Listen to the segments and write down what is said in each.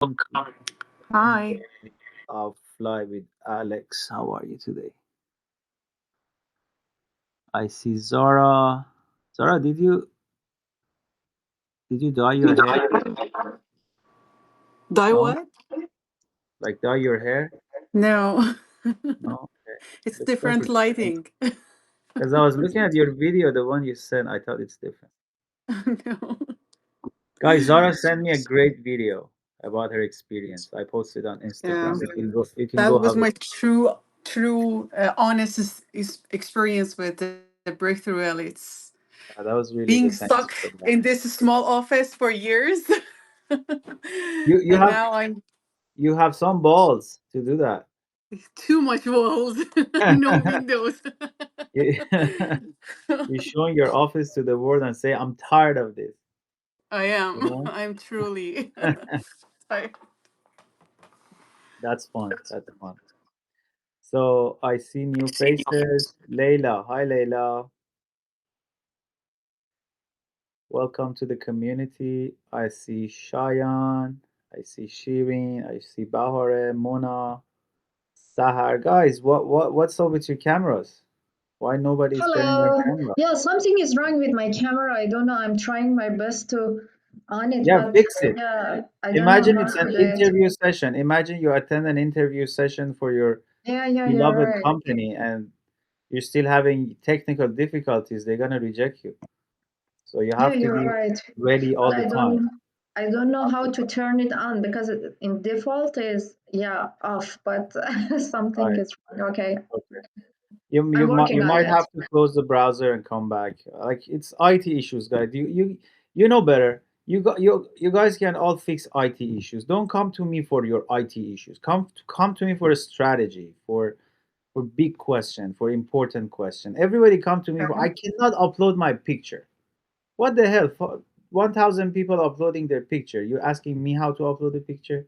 Welcome Hi. of Fly with Alex. How are you today? I see Zara. Zara, did you dye your hair? Die No, what? like dye your hair? No. No, okay. It's Looks different perfect. lighting. Because I was looking at your video, the one you sent, I thought it's different. No. Guys, Zara sent me a great video about her experience. I posted on Yeah. Instagram. You can go That was have a my honest experience with the breakthrough L. It's that was being really good. stuck Thanks for in that. this small office for years. You you And have now I'm you have some balls to do that. too much walls, no windows. You- You're showing your office to the world and say, "I'm tired of this." I You am. know, I'm truly tired. that's fun. That's fun. So I see new faces. Layla, hi Layla. Welcome to the community. I see Shayan. I see Shirin. I see Bahare, Mona, Sahar. Guys, what's up with your cameras? Why nobody's turning their Hello. camera? Yeah, something is wrong with my camera. I don't know. I'm trying my best to on it, Yeah, but fix it. yeah, I don't know Imagine how it's to an do it. interview session. Imagine you attend an interview session for your Yeah, beloved right. company and you're still having technical difficulties, they're gonna reject you. So you Yeah, have to you're be right. ready all But the time. I don't know how to turn it on because in default is yeah off, but something Right. is wrong. Okay, Okay. You I'm might working you on might it. have to close the browser and come back. Like it's IT issues, guys. You know better. You guys can all fix IT issues. Don't come to me for your IT issues. Come to me for a strategy, for big question, for important question. Everybody come to me for Okay. I cannot upload my picture. What the hell? 1,000 people uploading their picture. You're asking me how to upload the picture?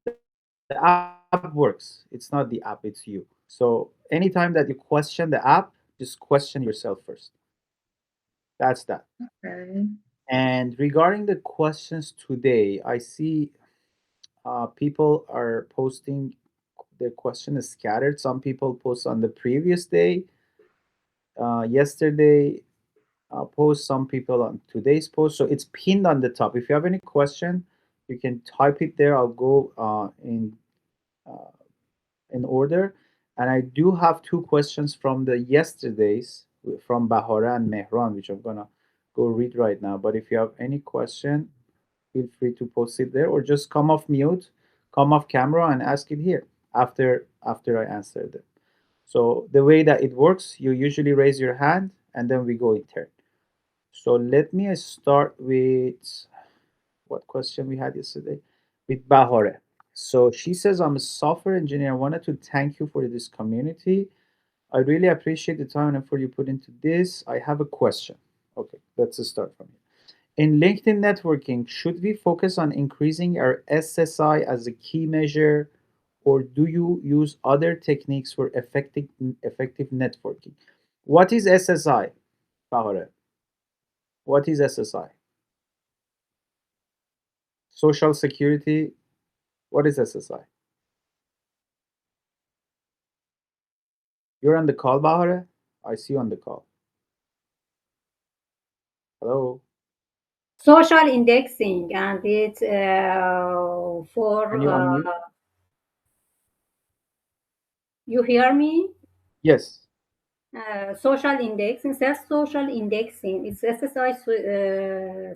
The app works. It's not the app, it's you. So anytime that you question the app, just question yourself first. That's that. Okay. And regarding the questions today, I see people are posting their question is scattered. Some people post on the previous day, yesterday, post, some people on today's post. So it's pinned on the top. If you have any question, you can type it there. I'll go uh, in order. And I do have two questions from the yesterday's from Bahara and Mehran, which I'm gonna go read right now. But if you have any question, feel free to post it there or just come off mute, come off camera and ask it here after I answer them. So the way that it works, you usually raise your hand and then we go in turn. So let me start with what question we had yesterday with Bahore. So she says, I'm a software engineer. I wanted to thank you for this community. I really appreciate the time and effort you put into this. I have a question. Okay, let's start from here. In LinkedIn networking, should we focus on increasing our SSI as a key measure, or do you use other techniques for effective networking? What is SSI, Bahore? What is SSI? Social Security. What is SSI? You're on the call, Bahare? I see you on the call. Hello? Social indexing, and it's Can for you unmute? you hear me. Yes. Social indexing, self-social indexing. It's exercise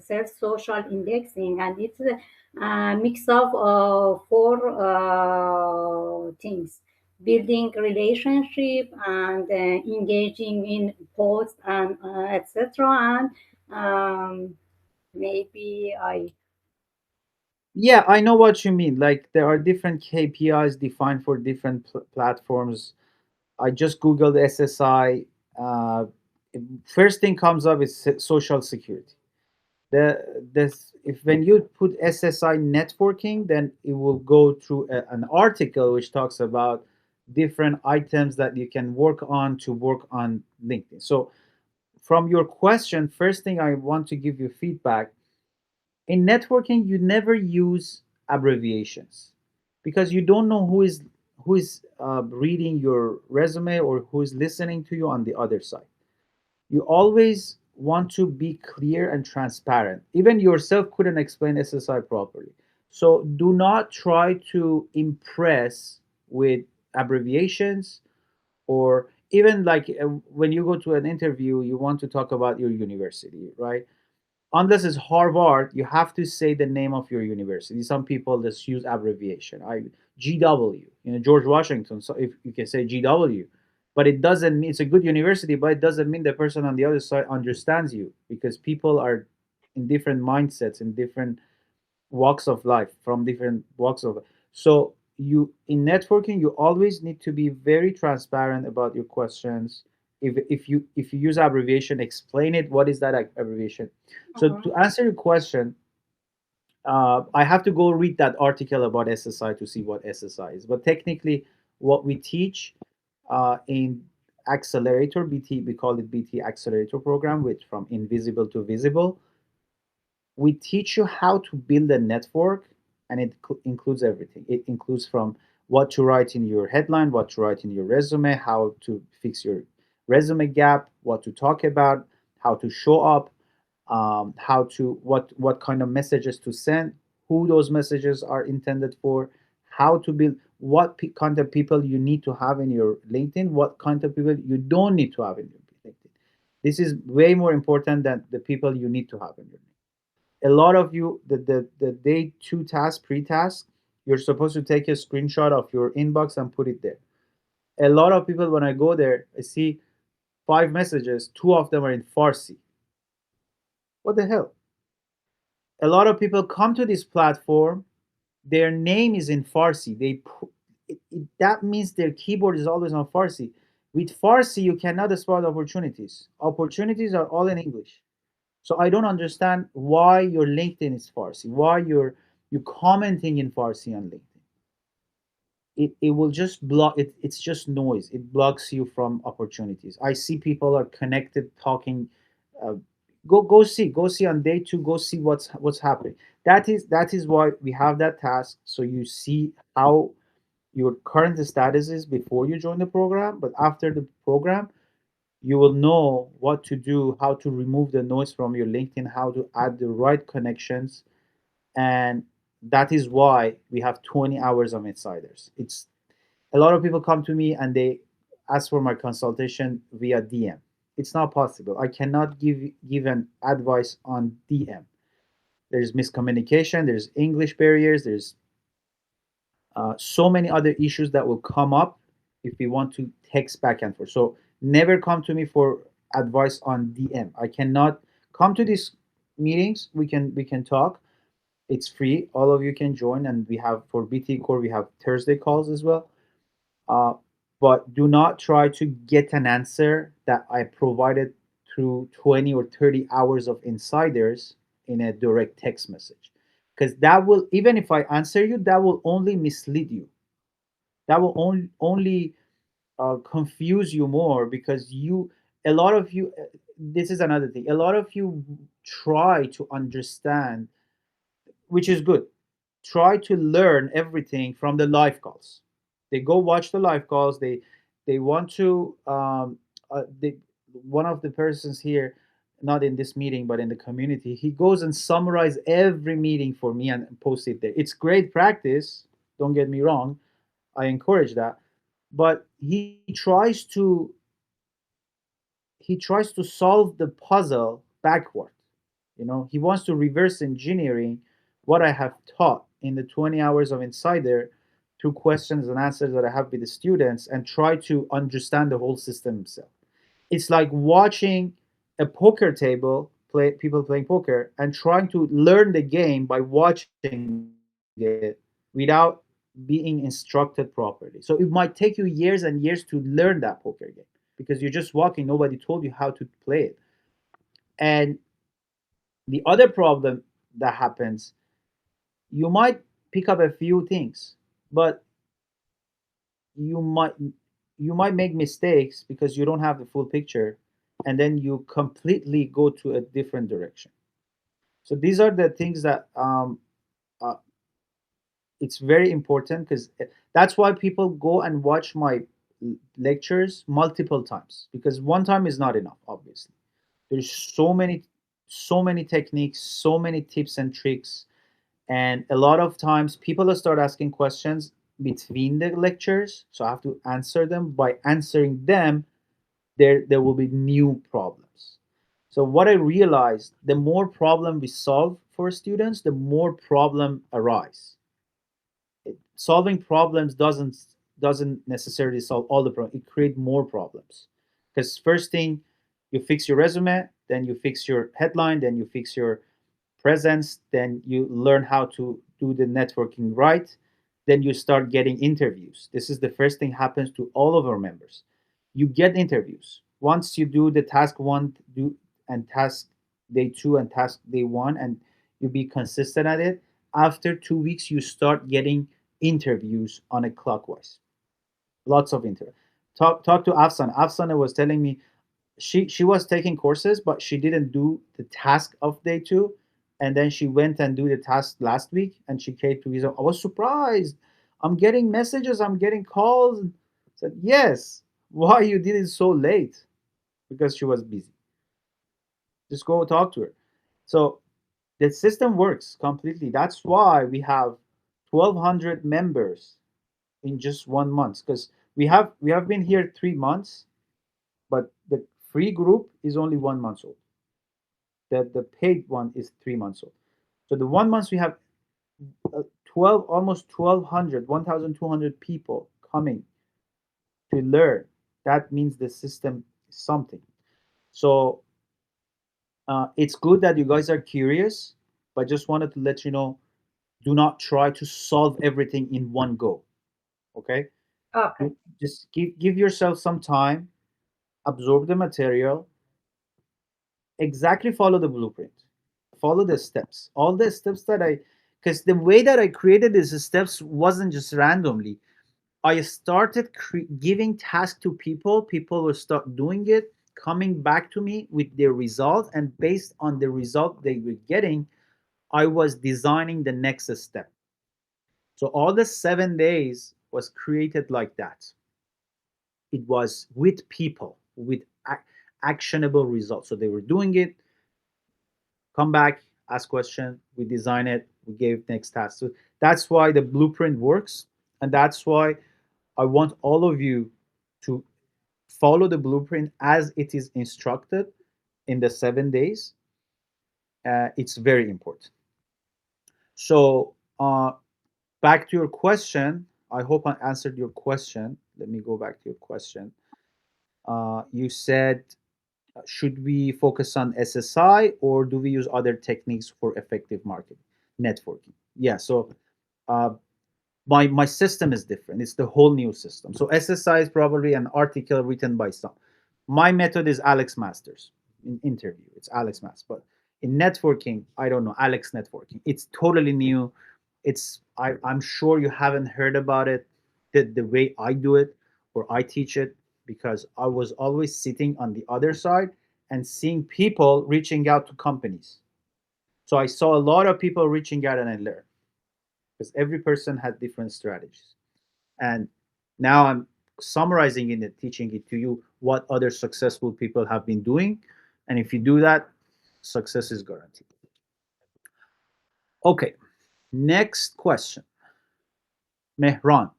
self-social indexing, and it's a mix of four things: building relationship and engaging in posts and etc. And maybe I Yeah, I know what you mean. Like there are different KPIs defined for different platforms. I just Googled SSI. Uh, First thing comes up is Social Security. This if when you put SSI networking, then it will go through an article which talks about different items that you can work on to work on LinkedIn. So from your question, first thing I want to give you feedback. In networking, you never use abbreviations, because you don't know who is reading your resume or who is listening to you on the other side. You always want to be clear and transparent. Even yourself couldn't explain SSI properly. So do not try to impress with abbreviations, or even like when you go to an interview, you want to talk about your university, right? Unless it's Harvard, you have to say the name of your university. Some people just use abbreviation. GW, George Washington. So if you can say GW, but it doesn't mean it's a good university, but it doesn't mean the person on the other side understands you, because people are in different mindsets, in different walks of life, from different walks of life. So you in networking, you always need to be very transparent about your questions. If you use abbreviation, explain it. What is that abbreviation? So Mhm. to answer your question, I have to go read that article about SSI to see what SSI is. But technically, what we teach in accelerator BT, we call it BT accelerator program, which from invisible to visible. We teach you how to build a network, and it includes everything. It includes from what to write in your headline, what to write in your resume, how to fix your resume gap, what to talk about, how to show up, how to what kind of messages to send, who those messages are intended for, how to build, what kind of people you need to have in your LinkedIn, what kind of people you don't need to have in your LinkedIn. This is way more important than the people you need to have in your LinkedIn. A lot of you, the day two task, pre-task, you're supposed to take a screenshot of your inbox and put it there. A lot of people, when I go there, I see 5 messages, two of them are in Farsi. What the hell? A lot of people come to this platform, their name is in Farsi. That means their keyboard is always on Farsi. With Farsi, you cannot spot opportunities. Opportunities are all in English. So I don't understand why your LinkedIn is Farsi, why you commenting in Farsi on LinkedIn. It will just block it. It's just noise. It blocks you from opportunities. I see people are connected talking. Uh, go see on day two. Go see what's happening. That is why we have that task. So you see how your current status is before you join the program, but after the program, you will know what to do, how to remove the noise from your LinkedIn, how to add the right connections. And that is why we have 20 hours of insiders. It's a lot of people come to me and they ask for my consultation via DM. It's not possible. I cannot give an advice on DM. There's miscommunication, there's English barriers, there's so many other issues that will come up if we want to text back and forth. So never come to me for advice on DM. I cannot come to these meetings. We can talk. It's free. All of you can join, and we have for BT Core we have Thursday calls as well. Uh, but do not try to get an answer that I provided through 20 or 30 hours of insiders in a direct text message, because that will, even if I answer you, that will only mislead you. That will only confuse you more, because a lot of you, this is another thing, a lot of you try to understand, which is good, try to learn everything from the live calls. They go watch the live calls. They want to one of the persons here, not in this meeting but in the community, he goes and summarize every meeting for me and post it there. It's great practice, don't get me wrong, I encourage that. But he tries to solve the puzzle backward. He wants to reverse engineering what I have taught in the 20 hours of insider through questions and answers that I have with the students, and try to understand the whole system himself. It's like watching a poker table, people playing poker, and trying to learn the game by watching it without being instructed properly. So it might take you years and years to learn that poker game, because you're just walking, nobody told you how to play it. And the other problem that happens, you might pick up a few things, but you might you might make mistakes because you don't have the full picture, and then you completely go to a different direction. So these are the things that uh, It's very important because that's why people go and watch my lectures multiple times, because one time is not enough, obviously. There's so many techniques, so many tips and tricks, and a lot of times people will start asking questions between the lectures, so I have to answer them. By answering them, there will be new problems. So what I realized, the more problem we solve for students, the more problem arise. Solving problems doesn't necessarily solve all the problems. It create more problems, because first thing, you fix your resume, then you fix your headline, then you fix your presence, then you learn how to do the networking right, then you start getting interviews. This is the first thing happens to all of our members. You get interviews once you do the task one, do and task day two and task day one, and you be consistent at it. After 2 weeks, you start getting interviews on a clockwise. Lots of interviews. Talk to Afsan. Afsan was telling me she was taking courses, but she didn't do the task of day two, and then she went and do the task last week, and she came to me. I was surprised. I'm getting messages. I'm getting calls. I said yes. Why you did it so late? Because she was busy. Just go talk to her. So the system works completely. That's why we have 1,200 members in just 1 month, because we have been here 3 months, but the free group is only 1 month old. The paid one is 3 months old. So the 1 month we have 12, almost 1,200, 1,200 people coming to learn. That means the system is something. So it's good that you guys are curious, but just wanted to let you know, do not try to solve everything in one go. Okay? Okay. Just give yourself some time, absorb the material, exactly follow the blueprint, follow the steps, all the steps that I, because the way that I created these steps wasn't just randomly. I started giving tasks to people. People will start doing it, coming back to me with their result, and based on the result they were getting, I was designing the next step. So all the 7 days was created like that. It was with people, with actionable results. So they were doing it, come back, ask question, we design it, we gave next task. So that's why the blueprint works, and that's why I want all of you to follow the blueprint as it is instructed in the 7 days. It's very important. So back to your question. I hope I answered your question. Let me go back to your question. You said, should we focus on SSI, or do we use other techniques for effective marketing networking? Yeah, so uh, my system is different. It's the whole new system. So SSI is probably an article written by some. My method is Alex Masters. In interview, it's Alex Masters. But in networking, I don't know, Alex Networking. It's totally new. I'm sure you haven't heard about it the way I do it or I teach it, because I was always sitting on the other side and seeing people reaching out to companies. So I saw a lot of people reaching out, and I learned, because every person has different strategies. And now I'm summarizing it and teaching it to you what other successful people have been doing. And if you do that, success is guaranteed. Okay, next question. Mehran.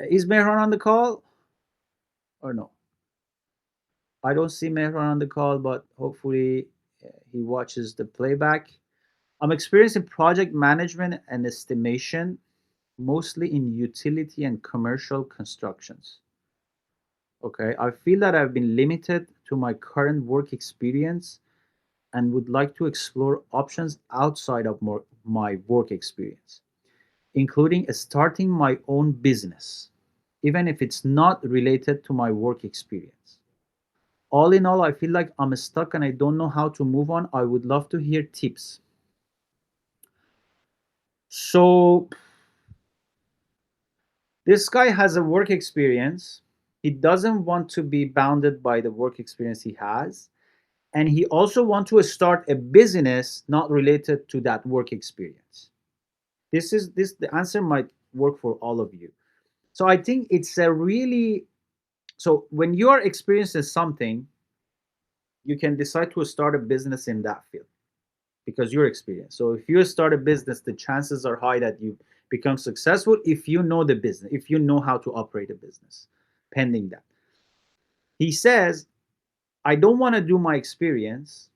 Is Mehran on the call or no? I don't see Mehran on the call, but hopefully he watches the playback. I'm experiencing project management and estimation, mostly in utility and commercial constructions. Okay, I feel that I've been limited to my current work experience and would like to explore options outside of my work experience, including starting my own business, even if it's not related to my work experience. All in all, I feel like I'm stuck and I don't know how to move on. I would love to hear tips. So, this guy has a work experience. He doesn't want to be bounded by the work experience he has. And he also wants to start a business not related to that work experience. This the answer might work for all of you. So I think it's a really, so when you are experiencing something, you can decide to start a business in that field because you're experienced. So if you start a business, the chances are high that you become successful if you know the business, if you know how to operate a business, pending that. He says, I don't want to do my experience.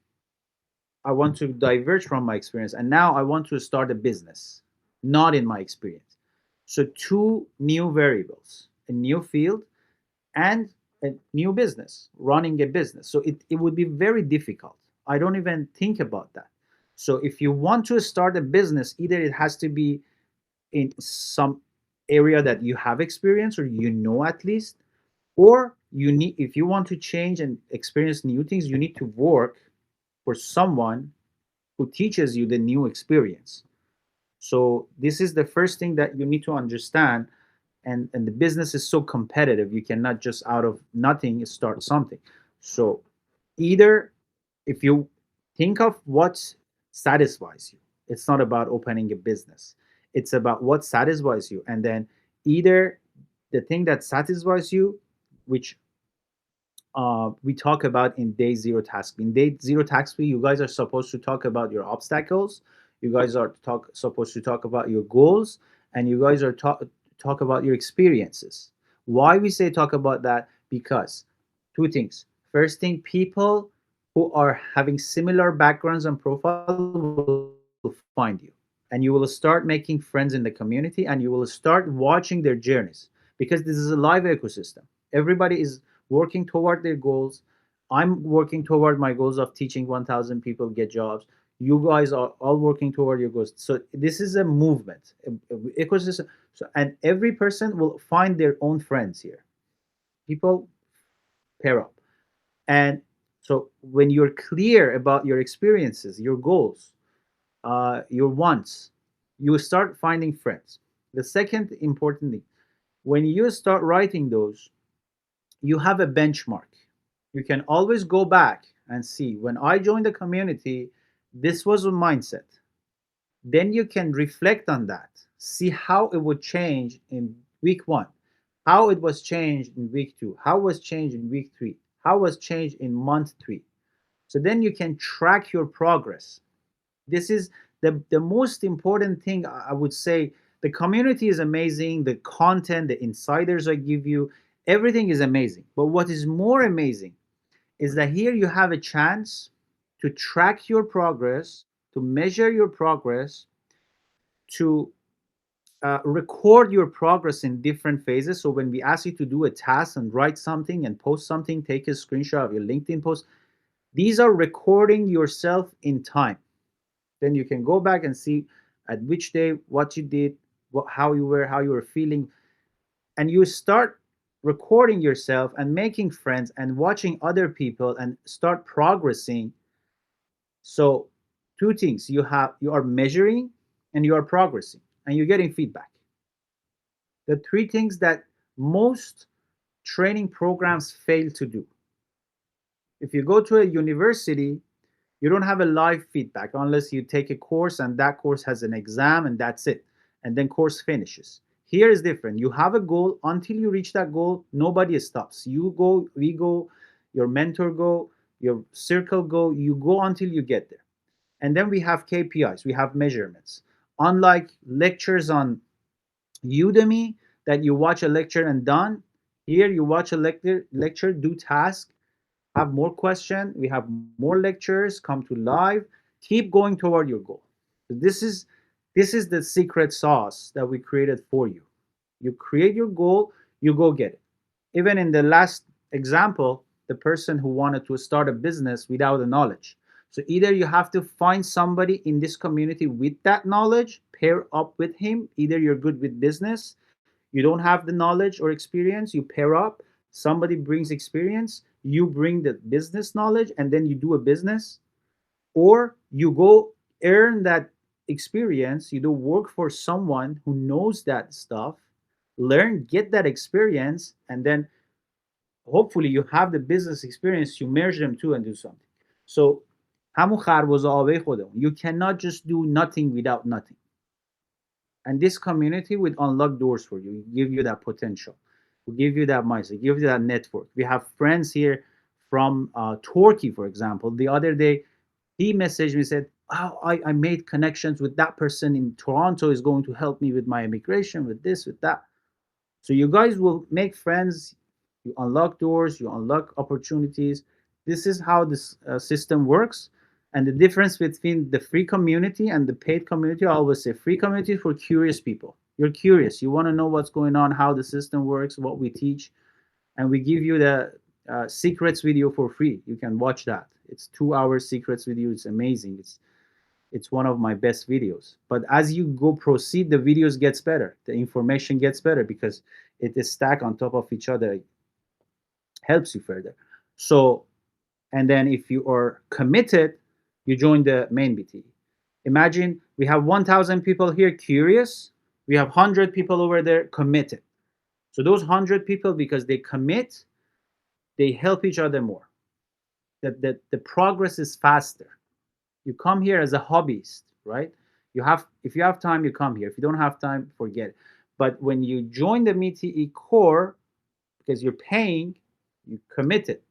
I want to diverge from my experience. And now I want to start a business, not in my experience. So, two new variables, a new field and a new business, running a business. So, it would be very difficult. I don't even think about that. So, if you want to start a business, either it has to be in some area that you have experience or you know at least, or you need, if you want to change and experience new things, you need to work for someone who teaches you the new experience. So this is the first thing that you need to understand. And the business is so competitive, you cannot just out of nothing start something. So either, if you think of what satisfies you, it's not about opening a business, it's about what satisfies you. And then either the thing that satisfies you, which we talk about in day zero task. In day zero task, you guys are supposed to talk about your obstacles. You guys are supposed to talk about your goals, and you guys are talk about your experiences. Why we say talk about that? Because two things. First thing, people who are having similar backgrounds and profile will find you, and you will start making friends in the community, and you will start watching their journeys, because this is a live ecosystem. Everybody is working toward their goals. I'm working toward my goals of teaching 1,000 people get jobs. You guys are all working toward your goals. So this is a movement, ecosystem. So, and every person will find their own friends here. People pair up. And so when you're clear about your experiences, your goals, your wants, you start finding friends. The second important thing, when you start writing those, you have a benchmark. You can always go back and see, when I joined the community, this was a mindset. Then you can reflect on that, see how it would change in week one, how it was changed in week two, how it was changed in week three, how it was changed in month three. So then you can track your progress. This is the most important thing. I would say the community is amazing, the content, the insiders I give you, everything is amazing. But what is more amazing is that here you have a chance to track your progress, to measure your progress, to record your progress in different phases. So when we ask you to do a task and write something and post something, take a screenshot of your LinkedIn post, these are recording yourself in time. Then you can go back and see at which day, what you did, how you were feeling, and you start recording yourself and making friends and watching other people and start progressing. So two things, you are measuring and you are progressing and you're getting feedback. The three things that most training programs fail to do. If you go to a university, you don't have a live feedback unless you take a course and that course has an exam and that's it. And then course finishes. Here is different. You have a goal. Until you reach that goal, nobody stops. You go, we go, your mentor go, your circle go, you go until you get there. And then we have KPIs, we have measurements. Unlike lectures on Udemy that you watch a lecture and done, here you watch a lecture, do task, have more question, we have more lectures, come to live, keep going toward your goal. So this is the secret sauce that we created for you. You create your goal, you go get it. Even in the last example, the person who wanted to start a business without the knowledge. So either you have to find somebody in this community with that knowledge, pair up with him. Either you're good with business, you don't have the knowledge or experience, you pair up. Somebody brings experience, you bring the business knowledge, and then you do a business. Or you go earn that experience, you do work for someone who knows that stuff, learn, get that experience, and then hopefully you have the business experience, you merge them two and do something. So همون خربزه آبه خودمون. You cannot just do nothing without nothing. And this community would unlock doors for you, give you that potential, will give you that mindset, give you that network. We have friends here from Turkey, for example. The other day, he messaged me, said, "Oh, I made connections with that person in Toronto, is going to help me with my immigration, with this, with that." So you guys will make friends, you unlock doors, you unlock opportunities. This is how this system works. And the difference between the free community and the paid community, I always say free community is for curious people. You're curious, you want to know what's going on, how the system works, what we teach, and we give you the secrets video for free. You can watch that. It's 2 hours secrets video. It's amazing. It's one of my best videos. But as you go proceed, the videos gets better, the information gets better because it is stacked on top of each other. It helps you further. So, and then if you are committed, you join the main BT. Imagine we have 1,000 people here curious, we have 100 people over there committed. So those 100 people, because they commit, they help each other more. That the progress is faster. You come here as a hobbyist, right? You have, if you have time, you come here. If you don't have time, forget it. But when you join the MeTE core, because you're paying, you committed.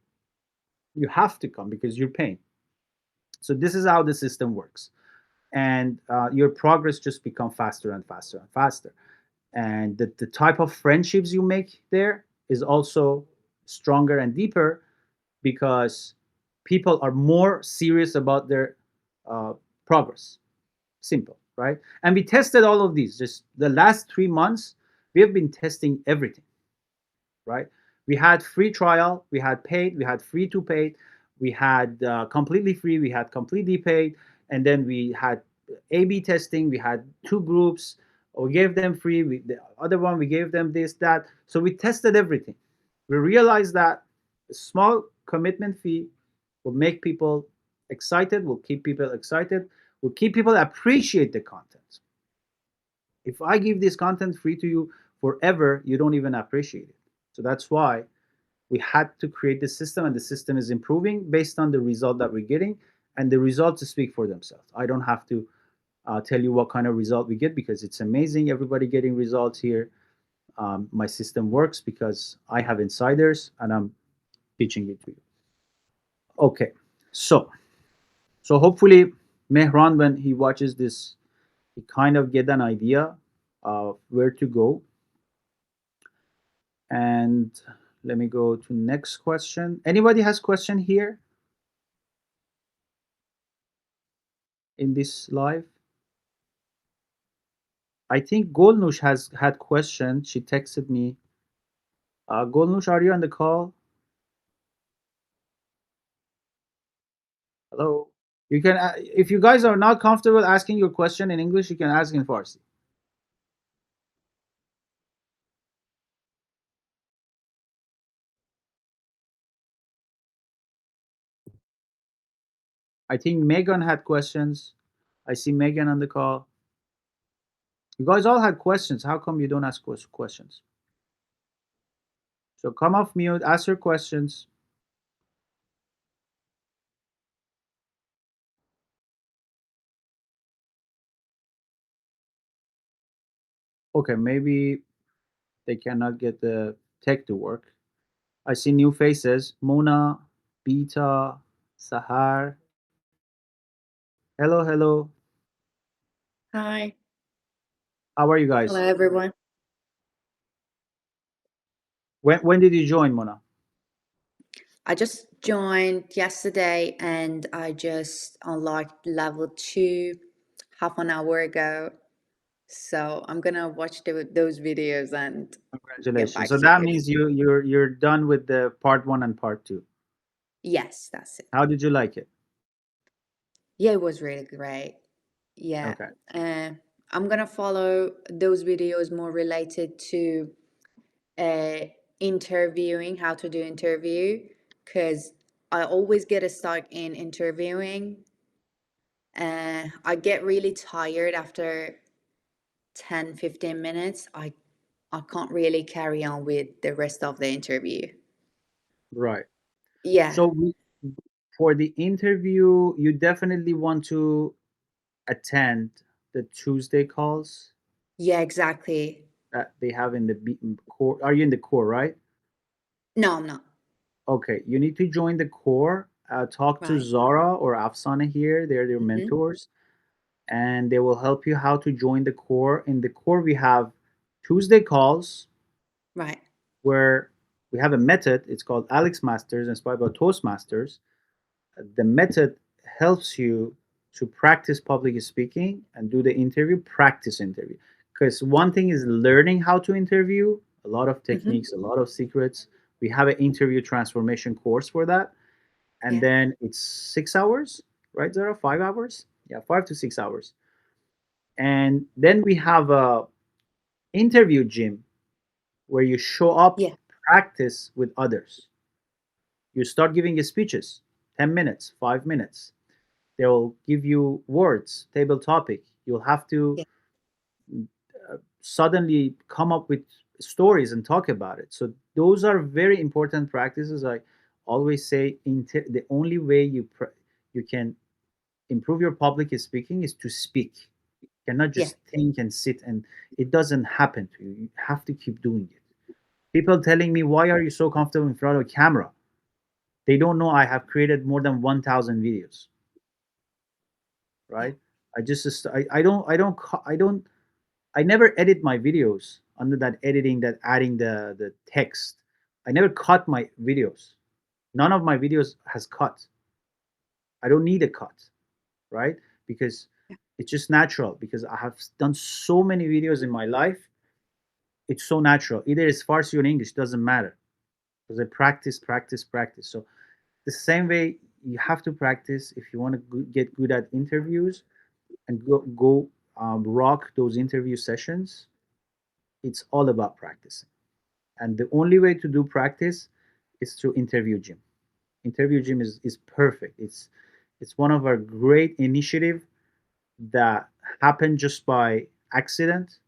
You have to come because you're paying. So this is how the system works, and your progress just become faster and faster and faster. And the type of friendships you make there is also stronger and deeper because people are more serious about their progress. Simple, right? And we tested all of these. Just the last 3 months, we have been testing everything, right? We had free trial, we had paid, we had free to paid, we had completely free, we had completely paid, and then we had A/B testing. We had two groups. We gave them free. The other one, we gave them this, that. So we tested everything. We realized that a small commitment fee will make people excited, will keep people excited, will keep people appreciate the content. If I give this content free to you forever, you don't even appreciate it. So that's why we had to create the system, and the system is improving based on the result that we're getting, and the results speak for themselves. I don't have to tell you what kind of result we get because it's amazing. Everybody getting results here. My system works because I have insiders and I'm teaching it to you. Okay, so hopefully Mehran, when he watches this, he kind of get an idea of where to go. And let me go to next question. Anybody has question here in this live? I think Golnush has had question. She texted me. Golnush, are you on the call? Hello. You can, if you guys are not comfortable asking your question in English, you can ask in Farsi. I think Megan had questions. I see Megan on the call. You guys all had questions. How come you don't ask questions? So come off mute, ask your questions. Okay, maybe they cannot get the tech to work. I see new faces. Mona, Beta, Sahar. Hello, hello. Hi. How are you guys? Hello, everyone. When did you join, Mona? I just joined yesterday and I just unlocked level 2 half an hour ago. So I'm gonna watch those videos and get Congratulations. back So to that you. means you're done with the part 1 and part 2. Yes, that's it. How did you like it? Yeah, it was really great. Yeah. Okay. I'm gonna follow those videos more related to uh, interviewing, how to do interview, because I always get stuck in interviewing. I get really tired after 10-15 minutes. I can't really carry on with the rest of the interview. Right. Yeah. So for the interview, you definitely want to attend the Tuesday calls. Yeah, exactly. that they have in the core. Are you in the core, right? No, I'm not. Okay, you need to join the core. Talk to Right. Zara or Afsana here. They're your Mm-hmm. mentors, and they will help you how to join the core. In the core, we have Tuesday calls Right. where we have a method. It's called Alex Masters, inspired by Toastmasters. The method helps you to practice public speaking and do the interview, practice interview. Because one thing is learning how to interview, a lot of Mm-hmm. techniques, a lot of secrets. We have an interview transformation course for that. And Yeah. then it's 6 hours, right, Zara? 5 hours? Yeah, 5 to 6 hours. And then we have a interview gym where you show up, Yeah. practice with others. You start giving speeches, 10 minutes, 5 minutes. They'll give you words, table topic. You'll have to Yeah. suddenly come up with stories and talk about it. So those are very important practices. I always say the only way you can improve your public speaking is to speak. You cannot Yeah. just think and sit, and it doesn't happen to you. You have to keep doing it. People telling me, why are you so comfortable in front of a camera? They don't know I have created more than 1,000 videos, Yeah. right? I never edit my videos under that editing, that adding the text. I never cut my videos. None of my videos has cut. I don't need a cut, right? Because Yeah. it's just natural. Because I have done so many videos in my life, it's so natural. Either it's Farsi or English, doesn't matter. Because I practice, practice, practice. So the same way you have to practice if you want to get good at interviews and go rock those interview sessions. It's all about practicing. And the only way to do practice is through interview gym. Interview gym is perfect. It's one of our great initiative that happened just by accident.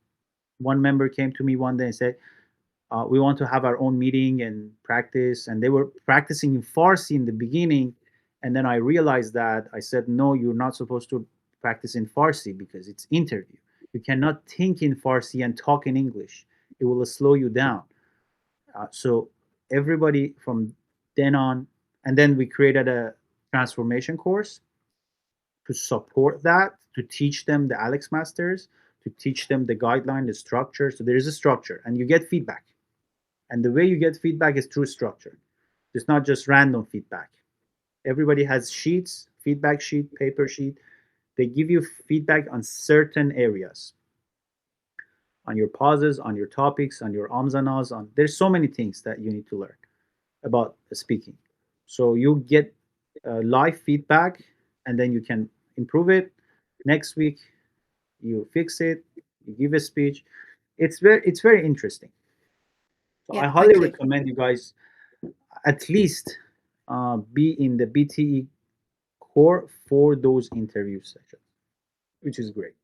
One member came to me one day and said, we want to have our own meeting and practice. And they were practicing in Farsi in the beginning. And then I realized that I said, no, you're not supposed to practice in Farsi because it's interview. You cannot think in Farsi and talk in English. It will slow you down. So everybody from then on, and then we created a transformation course to support that, to teach them the Alex Masters, to teach them the guideline, the structure. So there is a structure, and you get feedback. And the way you get feedback is through structure. It's not just random feedback. Everybody has sheets, feedback sheet, paper sheet. They give you feedback on certain areas, on your pauses, on your topics, on your ums and ahs. On there's so many things that you need to learn about speaking. So you get live feedback, and then you can improve it. Next week, you fix it. You give a speech. It's very interesting. So Yeah. I highly Okay. recommend you guys at least be in the BTE core for those interview sessions, which is great.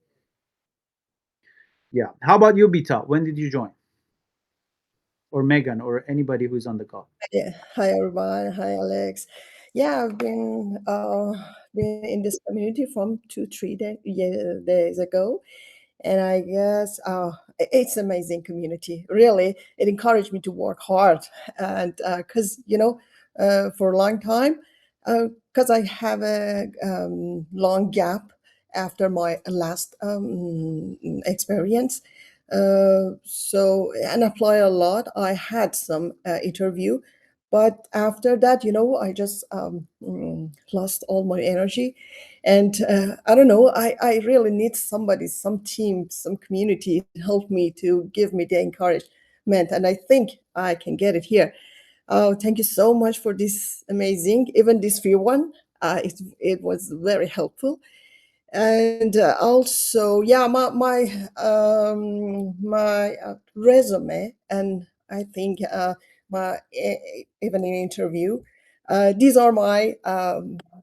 Yeah. How about you, Bita? When did you join? Or Megan or anybody who's on the call? Yeah. Hi everyone. Hi Alex. Yeah, I've been in this community from 2 3 days ago, and I guess it's amazing community. Really, it encouraged me to work hard, and because for a long time, because I have a long gap after my last experience. So and apply a lot. I had some interview, but after that, I just lost all my energy, and I don't know. I really need somebody, some team, some community to help me to give me the encouragement, and I think I can get it here. Oh, thank you so much for this amazing, even this few one. It was very helpful, and also, yeah, my resume, and I think my even in interview, these are my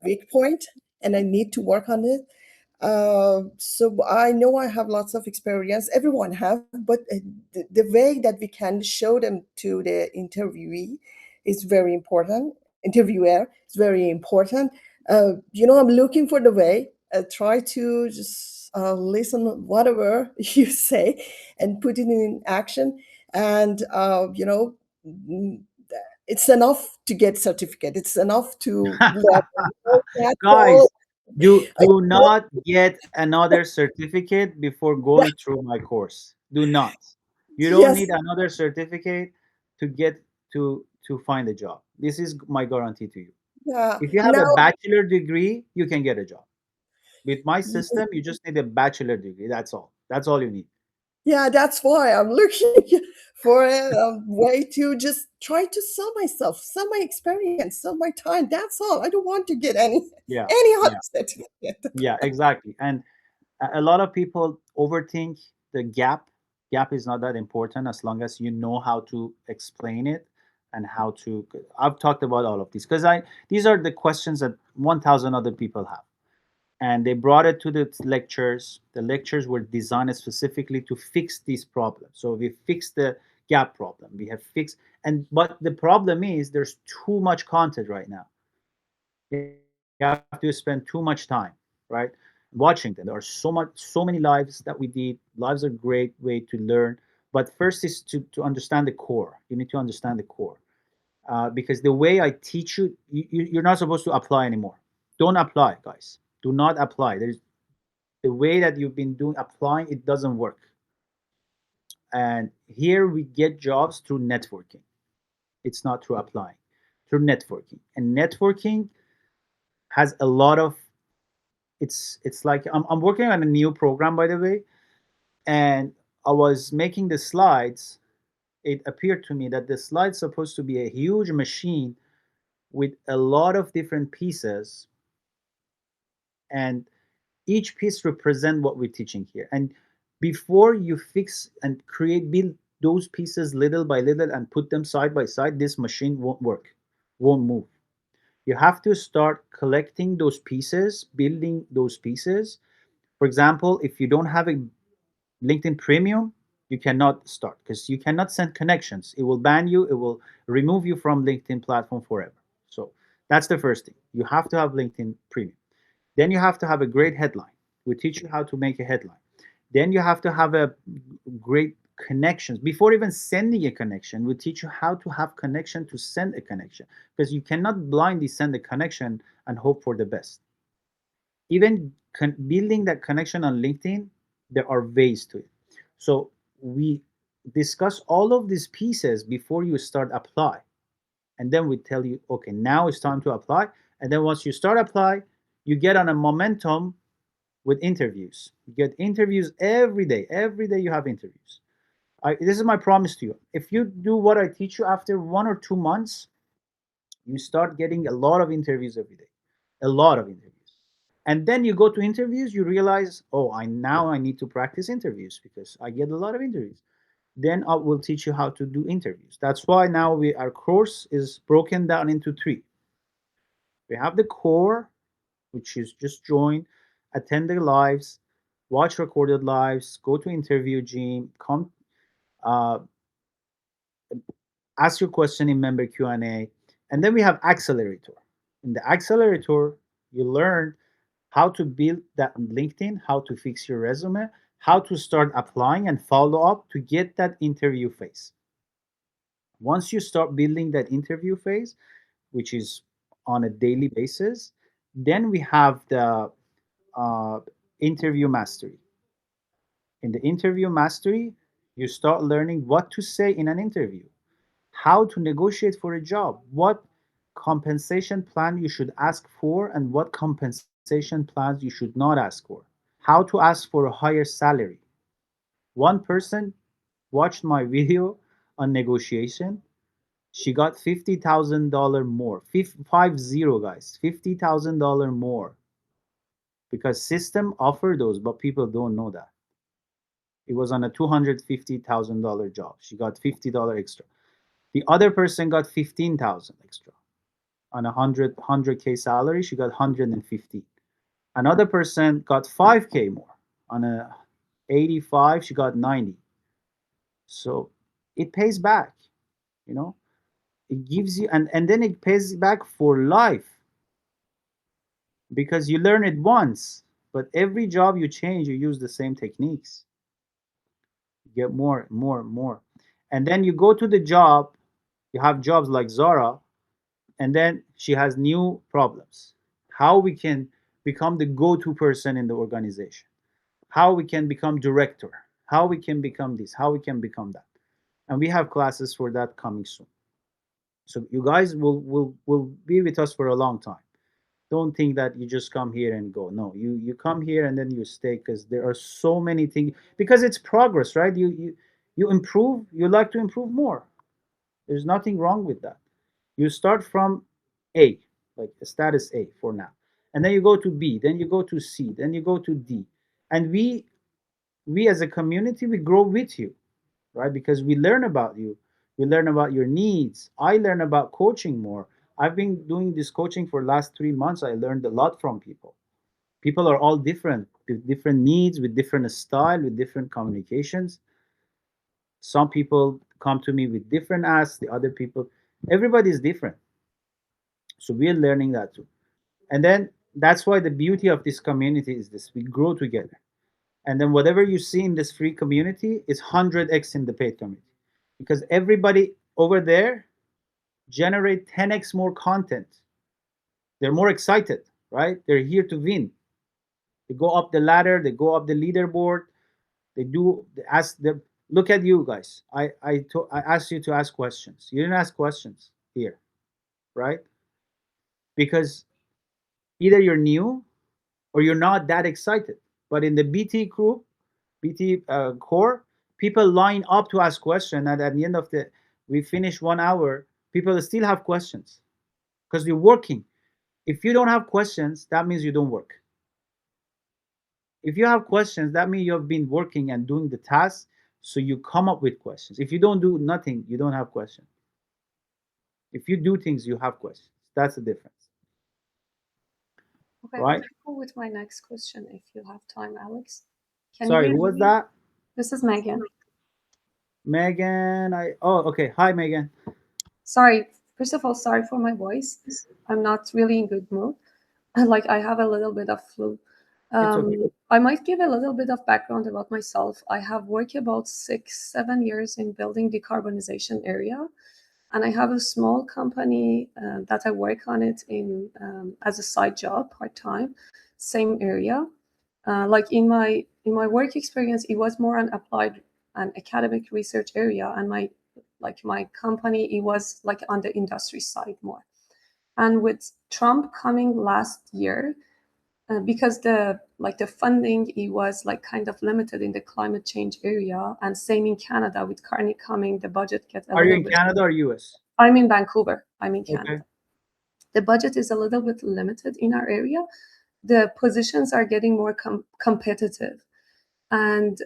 weak point, and I need to work on it. So I know I have lots of experience. Everyone have, but the way that we can show them to the interviewee is very important. Interviewer is very important. I'm looking for the way. Try to just listen whatever you say and put it in action. And mm, it's enough to get certificate. It's enough to learn. That's Guys, all. I, do not get another certificate before going through my course. Do not. You don't yes, need another certificate to get to find a job. This is my guarantee to you. yeah. If you have Now, a bachelor degree, you can get a job. With my system, you just need a bachelor degree. That's all. That's all you need. yeah, that's why I'm looking for a way to just try to sell myself, sell my experience, sell my time. That's all. I don't want to get Yeah. any other Yeah. certificate. Yeah, exactly. And a lot of people overthink the gap. Gap is not that important as long as you know how to explain it and how to. I've talked about all of these because I these are the questions that 1,000 other people have, and they brought it to the lectures. The lectures were designed specifically to fix these problems. So we fixed the gap problem. We have fixed, and but the problem is there's too much content right now. You have to spend too much time, right, watching them. There are so many lives that we did. Lives are a great way to learn, but first is to understand the core. You need to understand the core, because the way I teach you, you're not supposed to apply anymore. Don't apply, guys. Do not apply. There's the way that you've been doing applying, it doesn't work. And here we get jobs through networking. It's not through applying, through networking. And networking has a lot of, it's like I'm working on a new program, by the way, and I was making the slides. It appeared to me that the slide's supposed to be a huge machine with a lot of different pieces, and each piece represent what we're teaching here. And before you fix and create, build those pieces little by little and put them side by side, this machine won't work, won't move. You have to start collecting those pieces, building those pieces. For example, if you don't have a LinkedIn Premium, you cannot start because you cannot send connections. It will ban you, it will remove you from LinkedIn platform forever. So that's the first thing. You have to have LinkedIn Premium. Then you have to have a great headline. We teach you how to make a headline. Then you have to have a great connections. Before even sending a connection, we teach you how to have connection to send a connection, because you cannot blindly send a connection and hope for the best. Even building that connection on LinkedIn, there are ways to it. So we discuss all of these pieces before you start apply, and then we tell you, okay, now it's time to apply. And then once you start apply, you get on a momentum with interviews. You get interviews every day. Every day you have interviews. This is my promise to you. If you do what I teach you, after 1 or 2 months, you start getting a lot of interviews every day, a lot of interviews. And then you go to interviews, you realize, oh, I need to practice interviews because I get a lot of interviews. Then I will teach you how to do interviews. That's why now our course is broken down into three. We have the core, which is just join, attend the lives, watch recorded lives, go to interview gym, come, uh, ask your question in member Q&A. And then we have accelerator. In the accelerator, you learn how to build that on LinkedIn, how to fix your resume, how to start applying and follow up to get that interview phase. Once you start building that interview phase, which is on a daily basis, then we have the uh, interview mastery. In the interview mastery, you start learning what to say in an interview, how to negotiate for a job, what compensation plan you should ask for, and what compensation plans you should not ask for, how to ask for a higher salary. One person watched my video on negotiation. She got $50,000 more. 50, guys, $50,000 more, because system offer those, but people don't know that. It was on a $250,000 job. She got $50 extra. The other person got 15,000 extra. On a 100K salary, she got 150. Another person got 5K more. On a 85, she got 90. So it pays back, you know. It gives you, and then it pays back for life, because you learn it once. But every job you change, you use the same techniques. You get more and more and more. And then you go to the job, you have jobs like Zara, and then she has new problems. How we can become the go-to person in the organization, how we can become director, how we can become this, how we can become that. And we have classes for that coming soon. So you guys will be with us for a long time. Don't think that you just come here and go. No, you come here and then you stay, because there are so many things, because it's progress, right? You improve, you like to improve more. There's nothing wrong with that. You start from A, like a status A for now, and then you go to B, then you go to C, then you go to D, and we as a community, we grow with you, right? Because we learn about you, we learn about your needs. I learn about coaching more. I've been doing this coaching for the last 3 months. I learned a lot from people. People are all different, with different needs, with different style, with different communications. Some people come to me with different asks, the other people, everybody is different. So we're learning that too. And then that's why the beauty of this community is this: we grow together. And then whatever you see in this free community is 100x in the paid community, because everybody over there generate 10x more content. They're more excited, right? They're here to win. They go up the ladder, they go up the leaderboard, they ask them. Look at you guys. I asked you to ask questions. You didn't ask questions here, right? Because either you're new or you're not that excited. But in the BT group, BT core, people line up to ask questions, and at the end of the, we finish 1 hour, people still have questions because you're working. If you don't have questions, that means you don't work. If you have questions, that means you have been working and doing the task, so you come up with questions. If you don't do nothing, you don't have questions. If you do things, you have questions. That's the difference. Okay, right? I'll go with my next question if you have time, Alex. Can you Sorry, hear who was me? that? This is Megan. Megan. Okay. Hi, Megan. Sorry, first of all, sorry for my voice. I'm not really in good mood. Like I have a little bit of flu. It's okay. I might give a little bit of background about myself. I have worked about 6-7 years in building decarbonization area, and I have a small company that I work on it in as a side job, part time, same area. Like in my work experience, it was more an applied and academic research area, and my company, it was like on the industry side more. And with Trump coming last year, because the funding, it was like kind of limited in the climate change area, and same in Canada with Carney coming, the budget gets a Are you little in bit. Canada or US? I'm in Vancouver. I'm in Canada. Okay. The budget is a little bit limited in our area. The positions are getting more competitive. And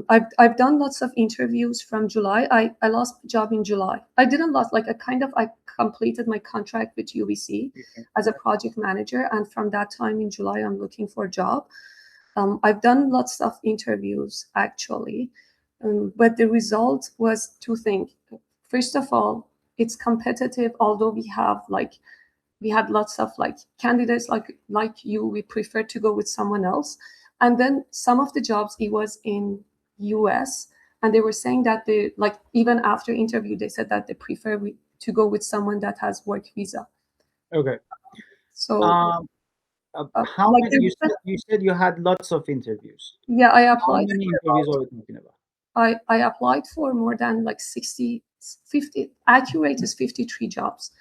I've done lots of interviews from July. I lost my job in July. I didn't lost, like I completed my contract with UBC as a project manager. And from that time in July, I'm looking for a job. I've done lots of interviews actually, but the result was two things. First of all, it's competitive, although we had lots of like candidates like you. We prefer to go with someone else. And then some of the jobs, it was in US, and they were saying that they, like, even after interview, they said that they prefer to go with someone that has work visa. Okay. So How like many? You said you had lots of interviews. yeah, I How applied many for interviews about, are we talking about? I applied for more than like 60, 50, accurate is 53 jobs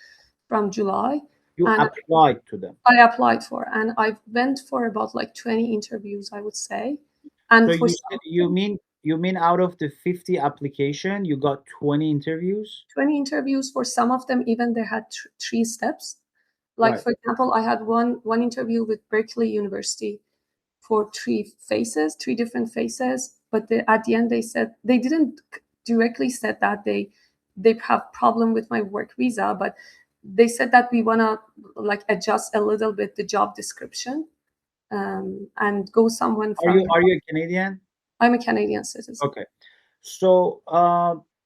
from July. You And applied to them. I applied for, and I went for about like 20 interviews, I would say. And So for you mean out of the 50 application, you got 20 interviews? 20 interviews, for some of them, even they had 3 steps. Like, Right. for example, I had one interview with Berkeley University for 3 different phases. But at the end, they said they didn't directly said that they have problem with my work visa, but they said that we wanna like adjust a little bit the job description, and go someone Are from. you a Canadian? I'm a Canadian citizen. Okay. So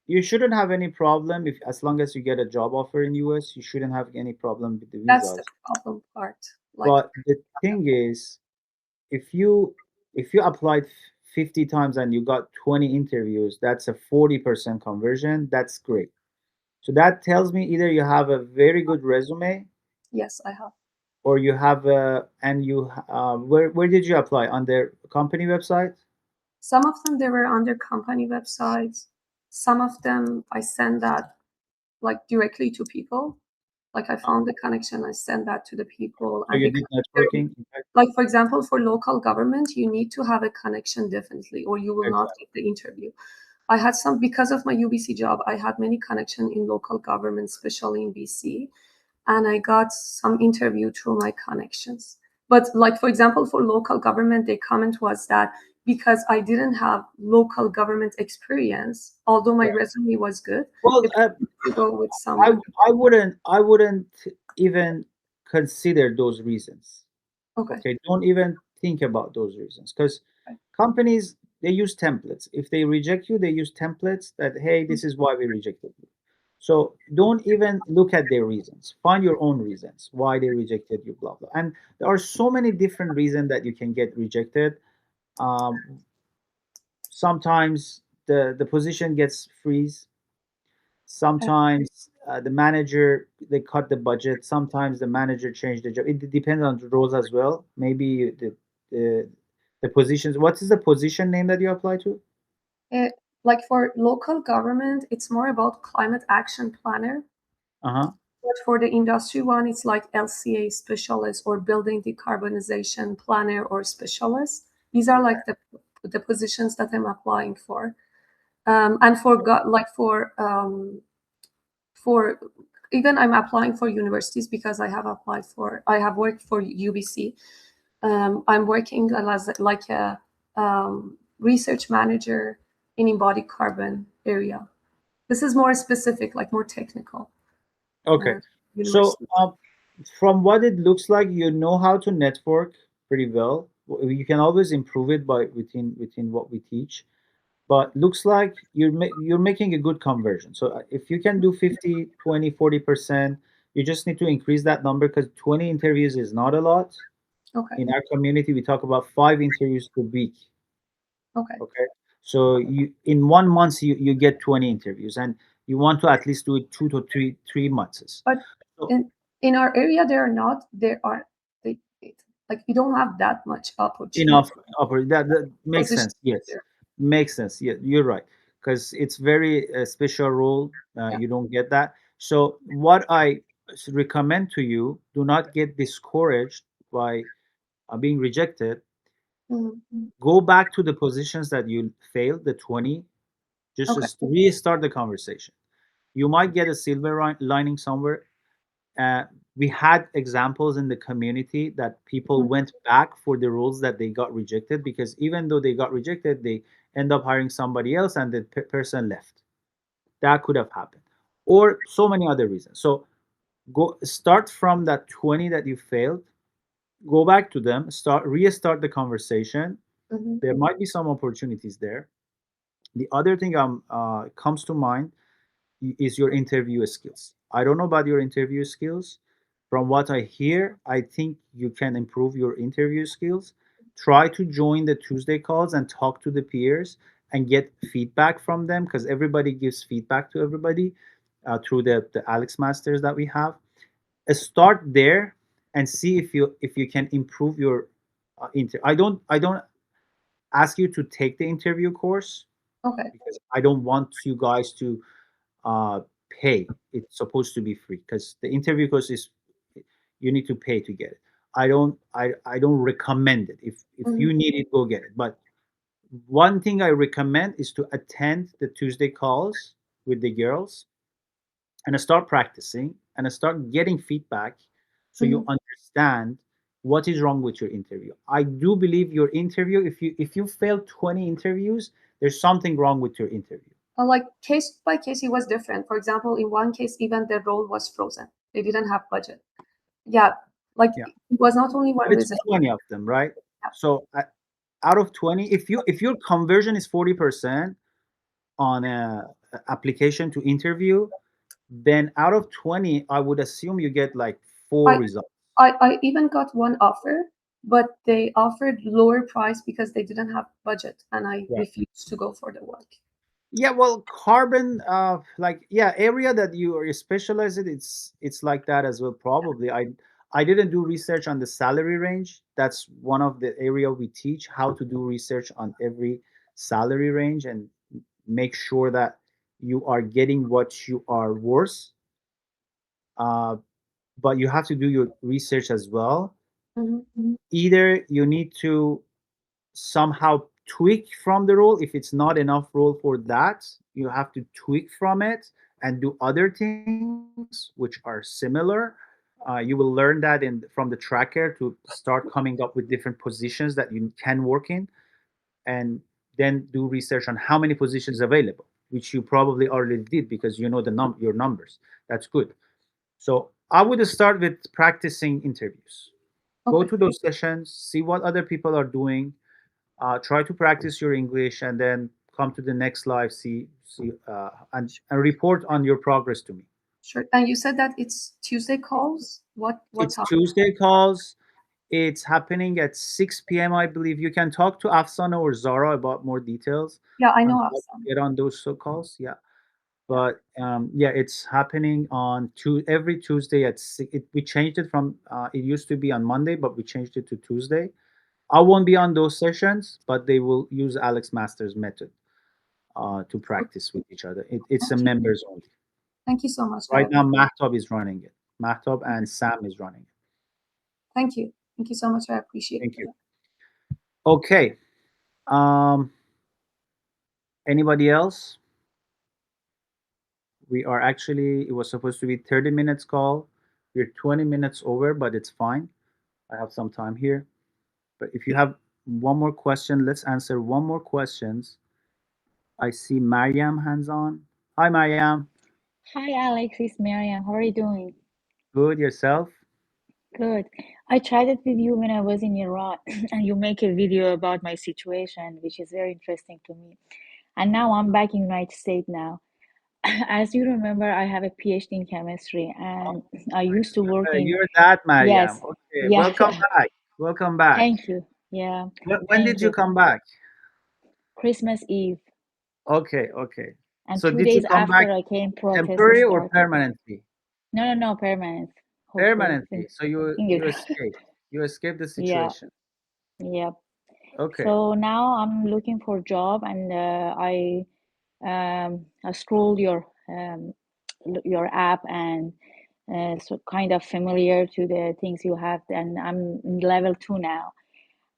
you shouldn't have any problem if, as long as you get a job offer in US, you shouldn't have any problem with the That's the visas. problem part. Like, But the thing is, if you applied 50 times and you got 20 interviews, that's a 40% conversion. That's great. So that tells me either you have a very good resume, Yes, I have. or you have a and you where did you apply, on their company website? Some of them they were on their company websites. Some of them I send that like directly to people. Like I found the connection, I send that to the people, So and you did because networking. Okay. like for example, for local government, you need to have a connection definitely, or you will not Exactly. get the interview. I had some because of my UBC job. I had many connection in local government, especially in BC, and I got some interview through my connections. But like for example, for local government, the comment was that because I didn't have local government experience, although my Right. resume was good, Well, they prefer to go with I someone. I wouldn't even consider those reasons. Okay. Okay, don't even think about those reasons, because Okay. companies, they use templates. If they reject you, they use templates that, hey, this is why we rejected you. So don't even look at their reasons. Find your own reasons why they rejected you, blah blah. And there are so many different reasons that you can get rejected. Um, Sometimes the position gets freeze. Okay. Sometimes the manager, they cut the budget. Sometimes the manager changed the job. It depends on the roles as well. Maybe the the positions. What is the position name that you apply to? Eh, like for local government, it's more about climate action planner. Uh-huh. But for the industry one, it's like LCA specialist or building decarbonization planner or specialist. These are Okay. like the positions that I'm applying for. And for like for even I'm applying for universities because I have worked for UBC. I'm working as like a research manager in embodied carbon area. This is more specific, like more technical Okay. uh, So university. from what it looks like, you know how to network pretty well. You can always improve it by within what we teach. But looks like you're making a good conversion. So if you can do 50, 20, 40%, you just need to increase that number, because 20 interviews is not a lot. Okay, In our community, we talk about 5 interviews per week. okay. Okay. So you, in 1 month, you get 20 interviews, and you want to at least do it 2 to 3 months. But So in our area, there are not. There are they like we don't have that much opportunity enough that makes position sense. Yes, there. makes sense. Yeah, you're right, because it's very special role. Yeah. You don't get that. So what I recommend to you, do not get discouraged by being rejected. Mhm. Go back to the positions that you failed, the 20. Just Okay. restart the conversation. You might get a silver lining somewhere. uh, we had examples in the community that people Mhm. went back for the roles that they got rejected, because even though they got rejected, they end up hiring somebody else, and the person left. That could have happened, or so many other reasons. So go start from that 20 that you failed. Go back to them. Restart the conversation. Mhm. There might be some opportunities there. The other thing comes to mind is your interview skills. I don't know about your interview skills. From what I hear, I think you can improve your interview skills. Try to join the Tuesday calls and talk to the peers and get feedback from them, because everybody gives feedback to everybody through the Alex Masters that we have. Start there and see if you can improve your I don't ask you to take the interview course, Okay. because I don't want you guys to uh, pay. It's supposed to be free, because the interview course is, you need to pay to get it. I don't recommend it. If Mhm. you need it, go get it. But one thing I recommend is to attend the Tuesday calls with the girls, and start practicing and start getting feedback, so you Mhm. understand what is wrong with your interview. I do believe your interview, if you fail 20 interviews, there's something wrong with your interview. Like case by case, it was different. For example, in one case, even the role was frozen. They didn't have budget. Yeah, like Yeah. it was not only But one it's reason. 20 of them, right? Yeah. So out of 20, if your conversion is 40% on a application to interview, then out of 20, I would assume you get like four I, results. I even got one offer, but they offered lower price because they didn't have budget, and I Right. refused to go for the work. Yeah, well, carbon, like, yeah, area that you are specialized in, it's like that as well. Probably, I didn't do research on the salary range. That's one of the area we teach how to do research on every salary range and make sure that you are getting what you are worth. Uh, but you have to do your research as well. Mhm. Either you need to somehow tweak from the role. If it's not enough role for that, you have to tweak from it and do other things which are similar. You will learn that from the tracker to start coming up with different positions that you can work in, and then do research on how many positions available, which you probably already did because you know your numbers. That's good. So I would start with practicing interviews. Go Okay, to those sessions, see what other people are doing, try to practice your English, and then come to the next live, and report on your progress to me. sure. And you said that it's Tuesday calls. What It's time? Tuesday calls. It's happening at 6 p.m. I believe. You can talk to Afsana or Zara about more details Yeah, I on know how to Afsan. get on those calls. Yeah, Yeah. but yeah, it's happening on every Tuesday at 6. We changed it from it used to be on Monday, but we changed it to Tuesday. I won't be on those sessions, but they will use Alex Masters method to Okay. practice with each other. It's a Thank you. members only. Thank you so much. Right now, Mahtab is running it. Mahtab and Sam is running it. Thank you. Thank you so much. I appreciate Thank for you. that. Okay. Um, Anybody else? We are actually, it was supposed to be 30 minutes call. We're 20 minutes over, but it's fine. I have some time here. But if you have one more question, let's answer one more questions. I see Mariam hands on. Hi, Mariam. Hi, Alex. It's Miriam. How are you doing? Good, yourself? Good. I tried it with you when I was in Iran, and you make a video about my situation, which is very interesting to me. And now I'm back in United States now. As you remember, I have a PhD in chemistry, and I used to work in, You're that Mariam. yes, Okay, yeah, welcome back. Welcome back. thank you. Yeah, When thank did you you. come back? Christmas Eve, Okay, okay. and So two did you days come back after I came, protests temporary or started. permanently? No, no, no, permanent, hopefully. Permanently. So you Fingers. you escaped. You escaped the Yeah, situation. yeah. Okay. So now I'm looking for a job, and I scroll your app, and so kind of familiar to the things you have. And I'm in level 2 now.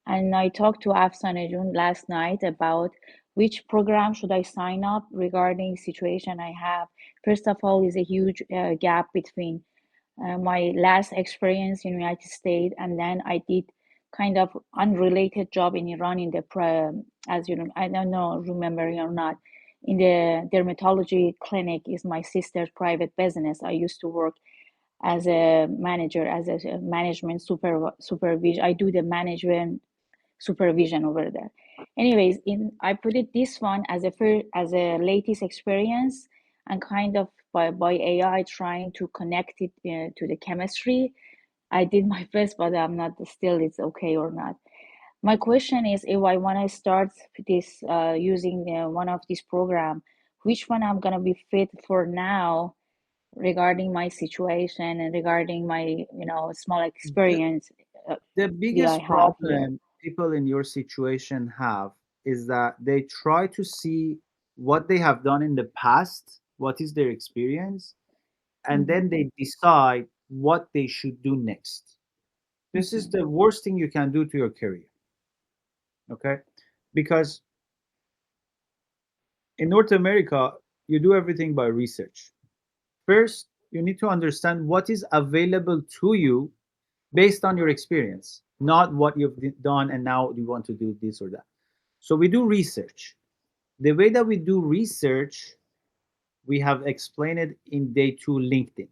And I talked to Afsanejun last night about which program should I sign up regarding situation I have. First of all, is a huge gap between my last experience in United States, and then I did kind of unrelated job in Iran in the as you know, I don't know, remember or not, in the dermatology clinic is my sister's private business. I used to work as a manager, as a management supervision. I do the management supervision over there. Anyways, in I put it this one as as a latest experience, and kind of by AI trying to connect it to the chemistry. I did my best, but I'm not still it's okay or not. My question is, if I want to start this using one of these program, which one I'm gonna be fit for now regarding my situation and regarding my small The, experience the will I biggest have here? problem people in your situation have is that they try to see what they have done in the past, what is their experience, and Mm-hmm. then they decide what they should do next. This is Mm-hmm. the worst thing you can do to your career, okay? Because in North America, you do everything by research. First, you need to understand what is available to you based on your experience, not what you've done and now you want to do this or that. So we do research. The way that we do research, we have explained it in day 2 LinkedIn.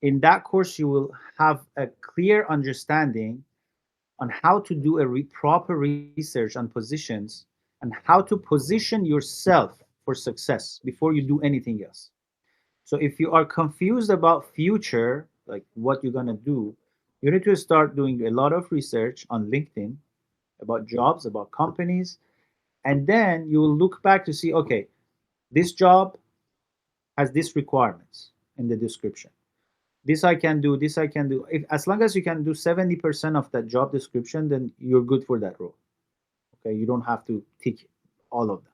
In that course, you will have a clear understanding on how to do a proper research on positions and how to position yourself for success before you do anything else. So if you are confused about future, like what you're gonna do, You need to start doing a lot of research on LinkedIn about jobs, about companies, and then you will look back to see, okay, this job has these requirements in the description. This I can do, this I can do. If, as long as you can do 70% of that job description, then you're good for that role. Okay, you don't have to tick all of them.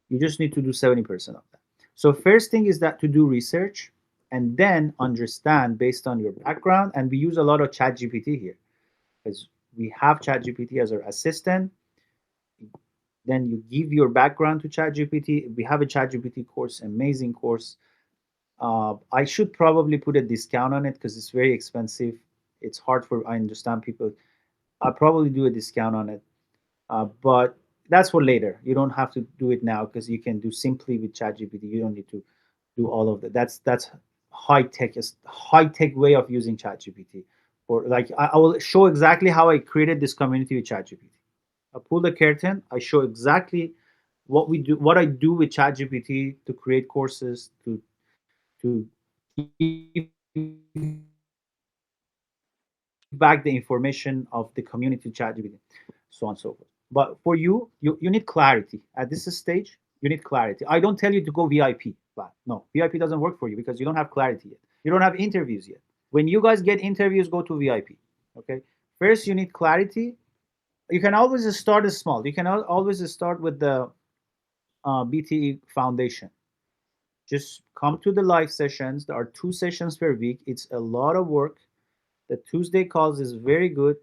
You just need to do 70% of that. So first thing is that to do research and then understand based on your background. And we use a lot of chat GPT here because we have chat GPT as our assistant. Then you give your background to chat GPT. We have a chat GPT course, amazing course. I should probably put a discount on it because it's very expensive. It's hard for, I understand people. I'll probably do a discount on it. But that's for later. You don't have to do it now because you can do simply with ChatGPT. You don't need to do all of that. That's high tech, is high tech way of using ChatGPT. Or like I will show exactly how I created this community with ChatGPT. I pull the curtain. I show exactly what we do, what I do with ChatGPT to create courses, to give back the information of the community to ChatGPT, so on and so forth. But for you, you need clarity. At this stage, you need clarity. I don't tell you to go VIP plan. No, VIP doesn't work for you because you don't have clarity yet. You don't have interviews yet. When you guys get interviews, go to VIP. Okay. First, you need clarity. You can always start small. You can always start with the BTE Foundation. Just come to the live sessions. There are 2 sessions per week. It's a lot of work. The Tuesday calls is very good.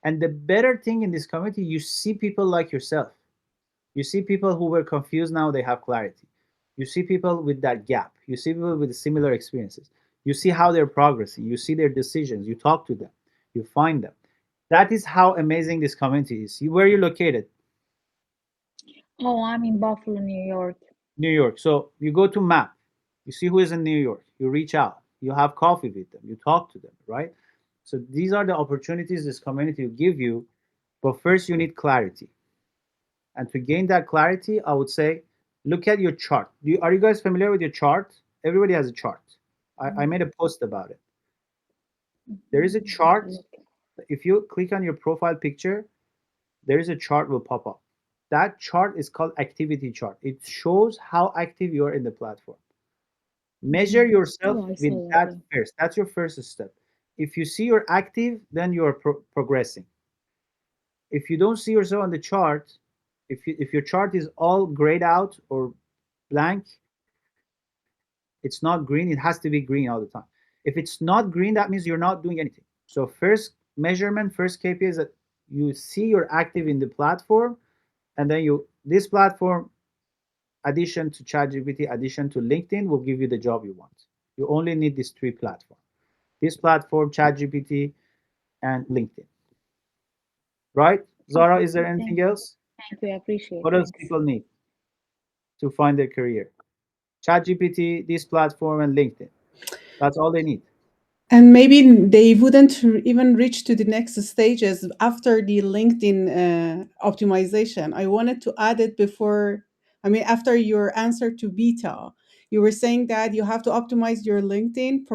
And the better thing in this community, you see people like yourself. You see people who were confused, now they have clarity. You see people with that gap. You see people with similar experiences. You see how they're progressing. You see their decisions. You talk to them. You find them. That is how amazing this community is. Where are you located? Oh, I'm in Buffalo, New York. New York. So you go to map. You see who is in New York. You reach out. You have coffee with them. You talk to them, right? So these are the opportunities this community will give you. But first, you need clarity. And to gain that clarity, I would say, look at your chart. Are you guys familiar with your chart? Everybody has a chart. I made a post about it. There is a chart. If you click on your profile picture, there is a chart will pop up. That chart is called activity chart. It shows how active you are in the platform. Measure yourself Oh, I with saw that. that first. That's your first step. If you see you're active, then you are progressing. If you don't see yourself on the chart, if your chart is all grayed out or blank, it's not green. It has to be green all the time. If it's not green, that means you're not doing anything. So first measurement, first KPI is that you see you're active in the platform, and then this platform, addition to ChatGPT, addition to LinkedIn, will give you the job you want. You only need these 3 platforms: this platform, ChatGPT, and LinkedIn. Right? Zara, is there Okay, anything else? thank you. I appreciate. What else Thanks. people need to find their career? ChatGPT, this platform, and LinkedIn. That's all they need. And maybe they wouldn't even reach to the next stages after the LinkedIn optimization. I wanted to add it before, I mean, after your answer to Beta, you were saying that you have to optimize your LinkedIn,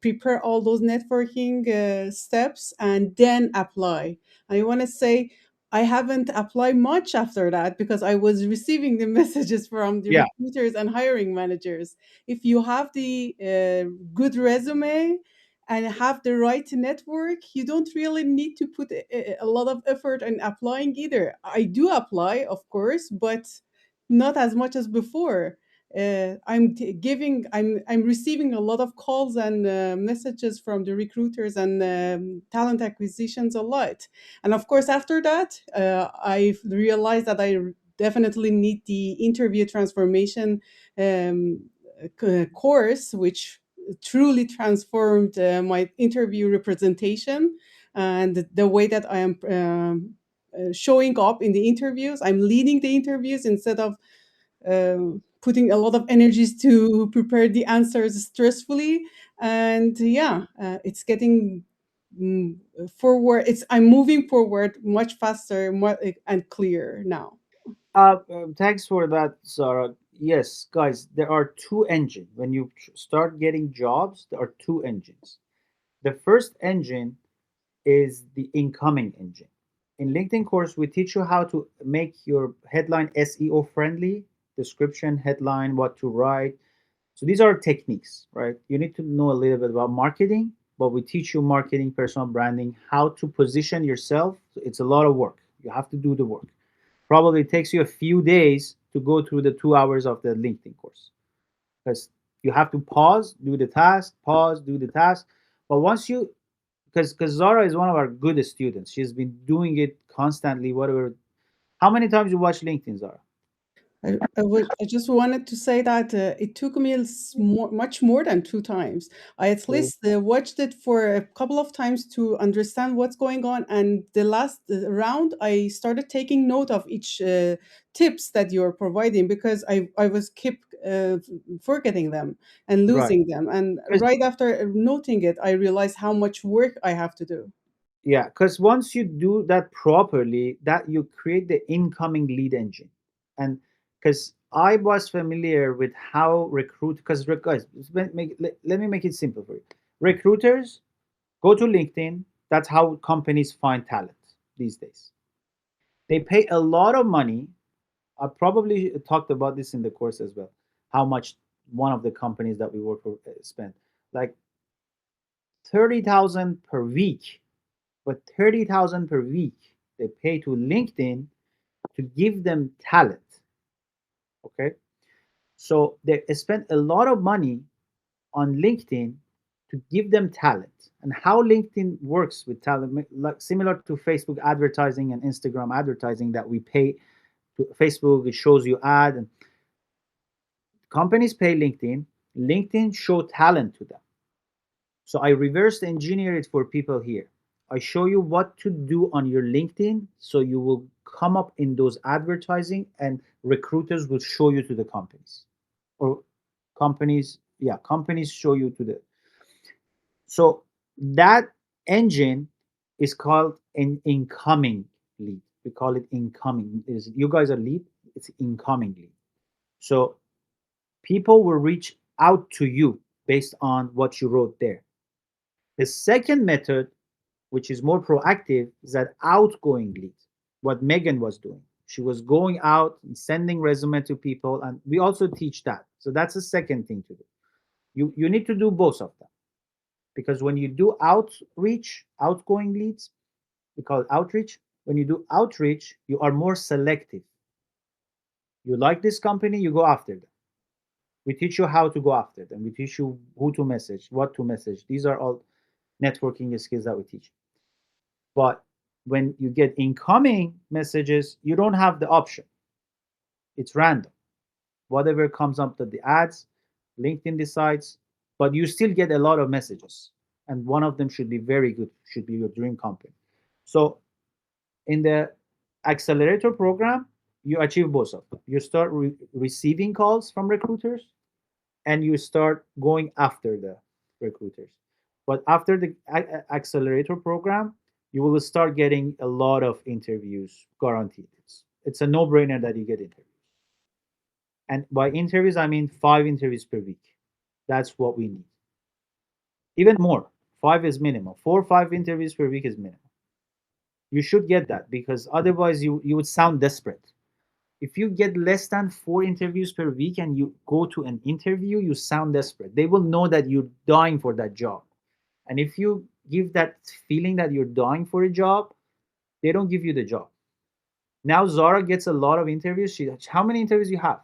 prepare all those networking steps, and then apply. I want to say, I haven't applied much after that because I was receiving the messages from the Yeah. recruiters and hiring managers. If you have the good resume, and have the right network, you don't really need to put a lot of effort in applying either. I do apply, of course, but not as much as before. I'm receiving a lot of calls and messages from the recruiters and talent acquisitions a lot. And of course, after that, I realized that I definitely need the interview transformation course, which truly transformed my interview representation and the way that I am showing up in the interviews. I'm leading the interviews instead of putting a lot of energies to prepare the answers stressfully. And yeah, it's getting mm, forward. I'm moving forward much faster, more and clearer now. Thanks for that, Sarah. Yes, guys, there are 2 engines. When you start getting jobs, there are 2 engines. The first engine is the incoming engine. In LinkedIn course, we teach you how to make your headline SEO friendly, description, headline, what to write. So these are techniques, right? You need to know a little bit about marketing, but we teach you marketing, personal branding, how to position yourself. It's a lot of work. You have to do the work. Probably it takes you a few days to go through the 2 hours of the LinkedIn course because you have to pause, do the task, pause, do the task. But once you, because Zara is one of our good students, she's been doing it constantly. Whatever. How many times you watch LinkedIn, Zara? I just wanted to say that it took me much more than 2 times. I at So, least watched it for a couple of times to understand what's going on. And the last round, I started taking note of each tips that you're providing because I was keep forgetting them and right. losing them. And 'Cause right after noting it, I realized how much work I have to do. Yeah, because once you do that properly, that you create the incoming lead engine. And because I was familiar with how recruit, because guys, let me make it simple for you. Recruiters go to LinkedIn. That's how companies find talent these days. They pay a lot of money. I probably talked about this in the course as well. How much one of the companies that we work for spent, like 30,000 per week, but 30,000 per week they pay to LinkedIn to give them talent. Okay, so they spend a lot of money on LinkedIn to give them talent. And how LinkedIn works with talent, like similar to Facebook advertising and Instagram advertising that we pay to Facebook, it shows you ad, and companies pay LinkedIn. LinkedIn show talent to them. So I reverse engineer it for people here. I show you what to do on your LinkedIn so you will come up in those advertising and recruiters will show you to the companies. Or companies, yeah, companies show you to the. So that engine is called an incoming lead. We call it incoming. Is you guys are lead? It's incoming lead. So people will reach out to you based on what you wrote there. The second method, which is more proactive, is that outgoing lead. What Megan was doing, she was going out and sending resume to people, and we also teach that. So that's the second thing to do. You need to do both of them because when you do outreach, outgoing leads, we call it outreach. When you do outreach, you are more selective. You like this company, you go after them. We teach you how to go after them. We teach you who to message, what to message. These are all networking skills that we teach. But when you get incoming messages, you don't have the option. It's random. Whatever comes up to the ads, LinkedIn decides, but you still get a lot of messages. And one of them should be very good, should be your dream company. So in the accelerator program, you achieve both of them. You start receiving calls from recruiters and you start going after the recruiters. But after the accelerator program, you will start getting a lot of interviews guaranteed. It's a no brainer that you get interviews. And by interviews, I mean 5 interviews per week. That's what we need. Even more. Five is minimum. 4 or 5 interviews per week is minimum. You should get that because otherwise you would sound desperate. If you get less than 4 interviews per week and you go to an interview, you sound desperate. They will know that you're dying for that job. And if you give that feeling that you're dying for a job, they don't give you the job. Now Zara gets a lot of interviews. How many interviews you have?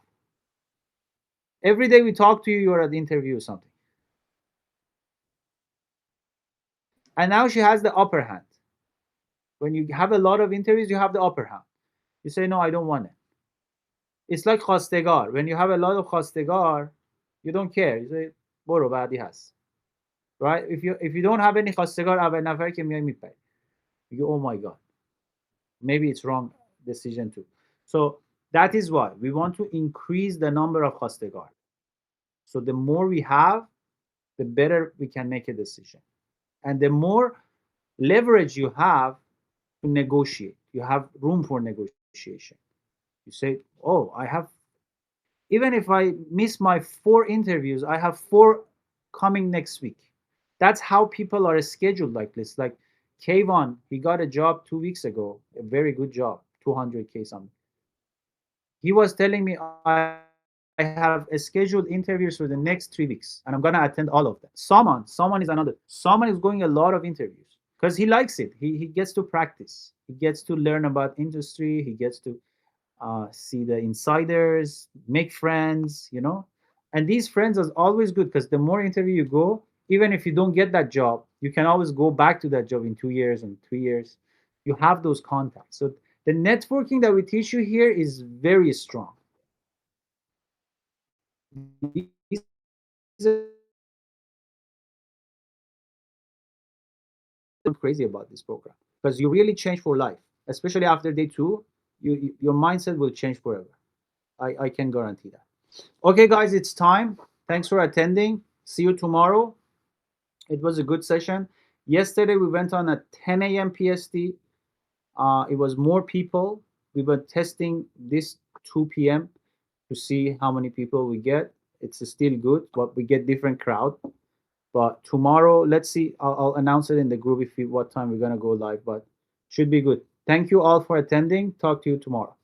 Every day we talk to you, you're at the interview or something. And now she has the upper hand. When you have a lot of interviews, you have the upper hand. You say, no, I don't want it. It's like خواستگار. When you have a lot of خواستگار, you don't care. You say, برو بعدی هست. Right? If you don't have any خواستگار اول نفر که میای میپری. You go, oh my God. Maybe it's wrong decision too. So that is why we want to increase the number of خواستگار. So the more we have, the better we can make a decision. And the more leverage you have to negotiate, you have room for negotiation. You say, oh, I have, even if I miss my 4 interviews, I have 4 coming next week. That's how people are scheduled like this. Like Kayvon, he got a job 2 weeks ago, a very good job, 200K something. He was telling me, I have scheduled interviews for the next 3 weeks and I'm gonna attend all of them. Someone is another. Someone is going a lot of interviews because he likes it. He gets to practice. He gets to learn about industry. He gets to see the insiders, make friends, you know. And these friends are always good because the more interview you go, even if you don't get that job, you can always go back to that job in 2 years and 3 years. You have those contacts. So the networking that we teach you here is very strong. These are crazy about this program because you really change for life, especially after day two. Your mindset will change forever. I can guarantee that. Okay, guys, it's time. Thanks for attending. See you tomorrow. It was a good session. Yesterday we went on at 10 a.m. PST. It was more people. We were testing this 2 p.m. to see how many people we get. It's still good, but we get different crowd. But tomorrow, let's see. I'll announce it in the group if what time we're gonna go live. But should be good. Thank you all for attending. Talk to you tomorrow.